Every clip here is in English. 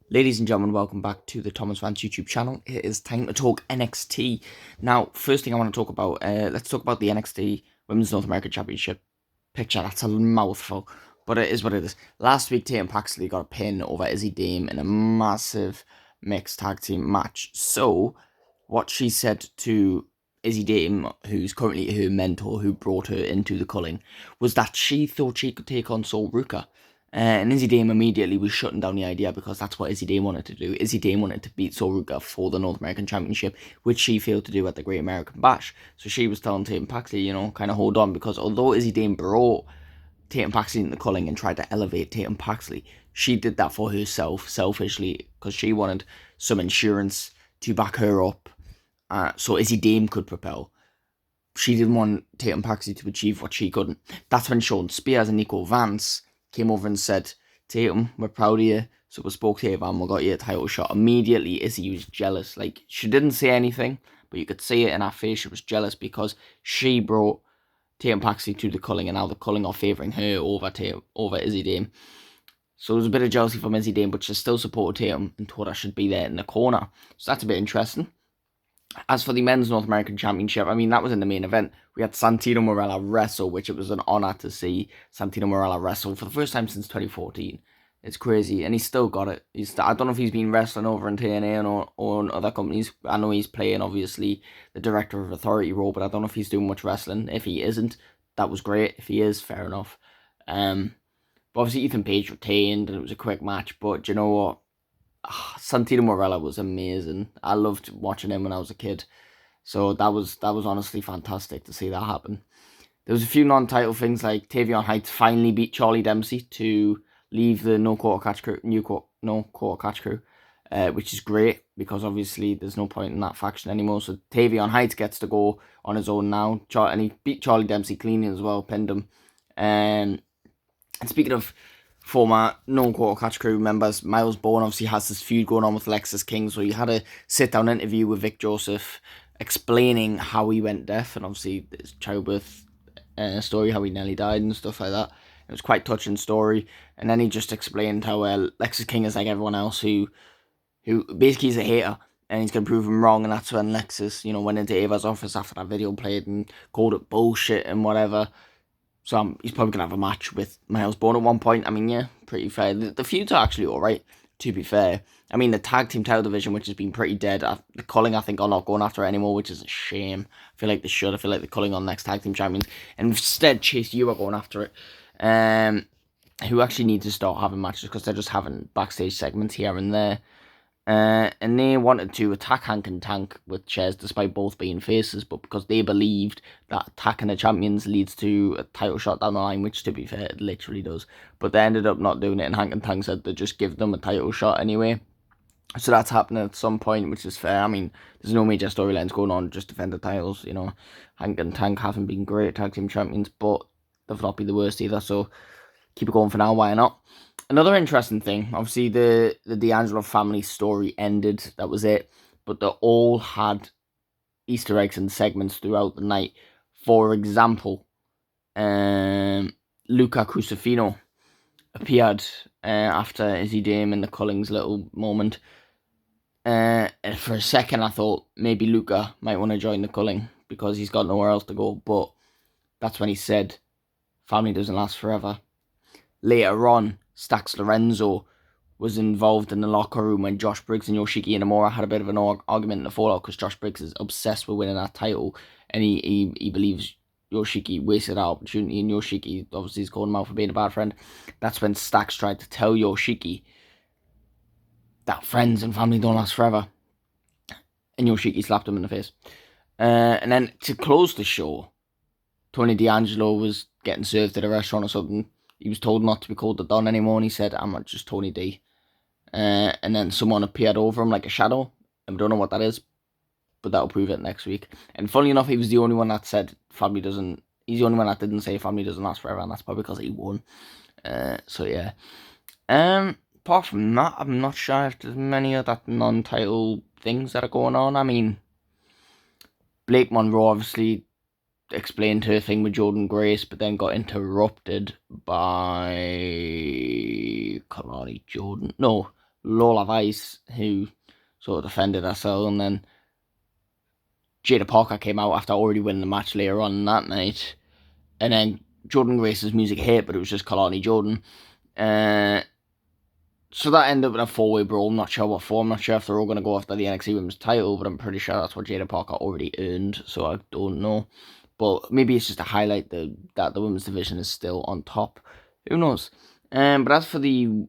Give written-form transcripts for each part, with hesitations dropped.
Ladies and gentlemen, welcome back to the Thomas Vance YouTube channel. It is time to talk NXT. Now, first thing I want to talk about, let's talk about the NXT Women's North American Championship picture. That's a mouthful, but it is what it is. Last week, Tatum Paxley got a pin over Izzy Dame in a massive mixed tag team match. So, what she said to Izzy Dame, who's currently her mentor, who brought her into the culling, was that she thought she could take on Sol Ruka. And Izzy Dame immediately was shutting down the idea because that's what Izzy Dame wanted to do. Izzy Dame wanted to beat Sol Ruka for the North American Championship, which she failed to do at the Great American Bash. So she was telling Tatum Paxley, kind of hold on, because although Izzy Dame brought Tatum Paxley into the culling and tried to elevate Tatum Paxley, she did that for herself, selfishly, because she wanted some insurance to back her up so Izzy Dame could propel. She didn't want Tatum Paxley to achieve what she couldn't. That's when Sean Spears and Nico Vance came over and said, Tatum, we're proud of you, so we spoke to you and we got you a title shot. Immediately, Izzy was jealous. Like, she didn't say anything, but you could see it in her face. She was jealous because she brought Tatum Paxley to the culling, and now the culling are favouring her over Izzy Dame. So there was a bit of jealousy from Izzy Dame, but she still supported Tatum and thought I should be there in the corner. So that's a bit interesting. As for the Men's North American Championship, I mean, that was in the main event. We had Santino Marella wrestle, which it was an honour to see Santino Marella wrestle for the first time since 2014. It's crazy, and he's still got it. I don't know if he's been wrestling over in TNA or in other companies. I know he's playing, obviously, the Director of Authority role, but I don't know if he's doing much wrestling. If he isn't, that was great. If he is, fair enough. But obviously, Ethan Page retained, and it was a quick match, but you know what? Santino Marella was amazing. I loved watching him when I was a kid. So that was honestly fantastic to see that happen. There was a few non-title things, like Tavion Heights finally beat Charlie Dempsey to leave the no quarter catch crew, which is great because obviously there's no point in that faction anymore. So Tavion Heights gets to go on his own now, and he beat Charlie Dempsey cleanly as well, pinned him. And speaking of former known quarter catch crew members, Miles Bourne obviously has this feud going on with Lexis King, so he had a sit-down interview with Vic Joseph explaining how he went deaf, and obviously his childbirth story, how he nearly died and stuff like that. It was quite a touching story, and then he just explained how Lexis King is like everyone else who basically is a hater, and he's going to prove him wrong, and that's when Lexis, went into Ava's office after that video played and called it bullshit and whatever. So he's probably going to have a match with Miles Bourne at one point. I mean, yeah, pretty fair. The feuds are actually alright, to be fair. I mean, the tag team title division, which has been pretty dead. The culling, I think, are not going after it anymore, which is a shame. I feel like they should. I feel like they're culling on next tag team champions. And instead, Chase U are going after it. Who actually need to start having matches because they're just having backstage segments here and there. And they wanted to attack Hank and Tank with chairs despite both being faces, but because they believed that attacking the champions leads to a title shot down the line, which to be fair, it literally does. But they ended up not doing it, and Hank and Tank said they'd just give them a title shot anyway. So that's happening at some point, which is fair. I mean, there's no major storylines going on, just defend the titles, Hank and Tank haven't been great tag team champions, but they've not been the worst either, so keep it going for now, why not? Another interesting thing, obviously the D'Angelo family story ended, that was it, but they all had Easter eggs and segments throughout the night. For example, Luca Crucifino appeared after Izzy Dame in the Culling's little moment. And for a second I thought maybe Luca might want to join the Culling because he's got nowhere else to go, but that's when he said, family doesn't last forever. Later on, Stax Lorenzo was involved in the locker room when Josh Briggs and Yoshiki Inamura had a bit of an argument in the fallout because Josh Briggs is obsessed with winning that title and he believes Yoshiki wasted that opportunity, and Yoshiki obviously is calling him out for being a bad friend. That's when Stax tried to tell Yoshiki that friends and family don't last forever, and Yoshiki slapped him in the face. And then to close the show, Tony D'Angelo was getting served at a restaurant or something. He was told not to be called the Don anymore, and he said, I'm not just Tony D. And then someone appeared over him like a shadow, and we don't know what that is, but that'll prove it next week. And funny enough, he was the only one that said family doesn't, he's the only one that didn't say family doesn't last forever, and that's probably because he won. So yeah. Apart from that, I'm not sure if there's many other non-title things that are going on. I mean, Blake Monroe obviously explained her thing with Jordan Grace, but then got interrupted by Kalani Jordan. No, Lola Vice, who sort of defended herself, and then Jada Parker came out after already winning the match later on that night. And then Jordan Grace's music hit, but it was just Kalani Jordan. So that ended up in a 4-way brawl. I'm not sure what for. I'm not sure if they're all going to go after the NXT Women's title, but I'm pretty sure that's what Jada Parker already earned, so I don't know. But maybe it's just to highlight that the women's division is still on top. Who knows? But as for the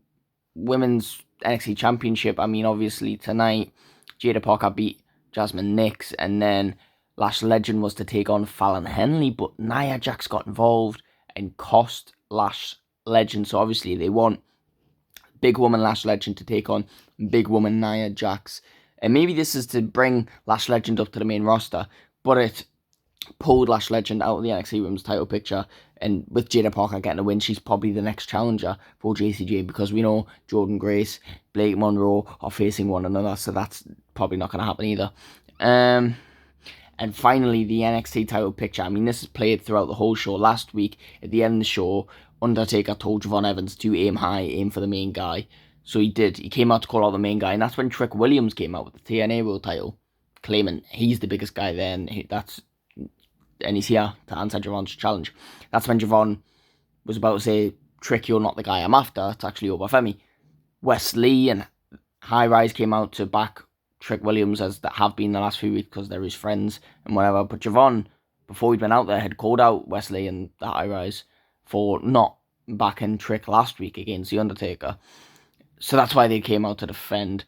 women's NXT Championship, I mean, obviously tonight, Jada Parker beat Jasmine Nix, and then Lash Legend was to take on Fallon Henley, but Nia Jax got involved and cost Lash Legend, so obviously they want big woman Lash Legend to take on big woman Nia Jax. And maybe this is to bring Lash Legend up to the main roster, but it pulled Lash Legend out of the NXT Women's title picture. And with Jada Parker getting a win, she's probably the next challenger for JCJ, because we know Jordan Grace, Blake Monroe are facing one another, so that's probably not going to happen either. And finally, the NXT title picture. I mean, this is played throughout the whole show. Last week, at the end of the show, Undertaker told Javon Evans to aim high, aim for the main guy. So he did. He came out to call out the main guy, and that's when Trick Williams came out with the TNA World title, claiming he's the biggest guy there, and he's here to answer Javon's challenge. That's when Javon was about to say, Trick, you're not the guy I'm after. It's actually Obafemi. Wes Lee and High Rise came out to back Trick Williams, as that have been the last few weeks, because they're his friends and whatever. But Javon, before he'd been out there, had called out Wesley and the High Rise for not backing Trick last week against The Undertaker. So that's why they came out to defend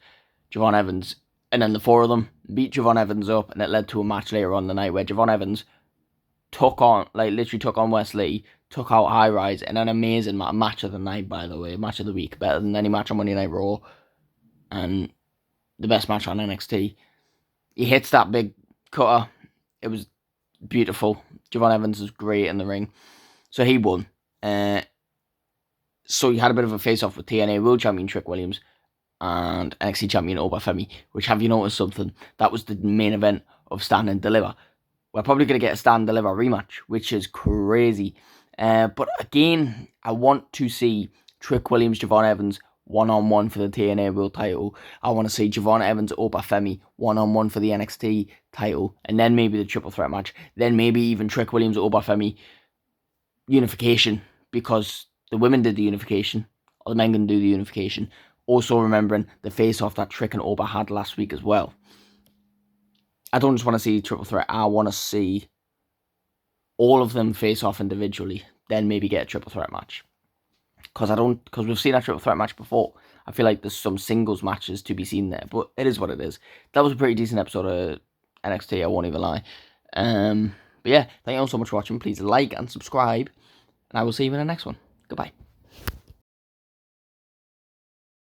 Javon Evans. And then the four of them beat Javon Evans up, and it led to a match later on the night where Javon Evans literally took on Wesley, took out High Rise, and an amazing match of the night, by the way. Match of the week. Better than any match on Monday Night Raw. And the best match on NXT. He hits that big cutter. It was beautiful. Javon Evans was great in the ring. So he won. So he had a bit of a face-off with TNA World Champion Trick Williams and NXT Champion Obafemi, which, have you noticed something? That was the main event of Stand and Deliver. We're probably going to get a Stand and Deliver rematch, which is crazy. But again, I want to see Trick Williams, Javon Evans, one-on-one for the TNA World title. I want to see Javon Evans, Obafemi, one-on-one for the NXT title. And then maybe the triple threat match. Then maybe even Trick Williams, Obafemi, unification, because the women did the unification, or the men can do the unification. Also remembering the face-off that Trick and Oba had last week as well. I don't just want to see triple threat. I want to see all of them face off individually, then maybe get a triple threat match. Because we've seen a triple threat match before. I feel like there's some singles matches to be seen there, but it is what it is. That was a pretty decent episode of NXT, I won't even lie. But yeah, thank you all so much for watching. Please like and subscribe, and I will see you in the next one. Goodbye.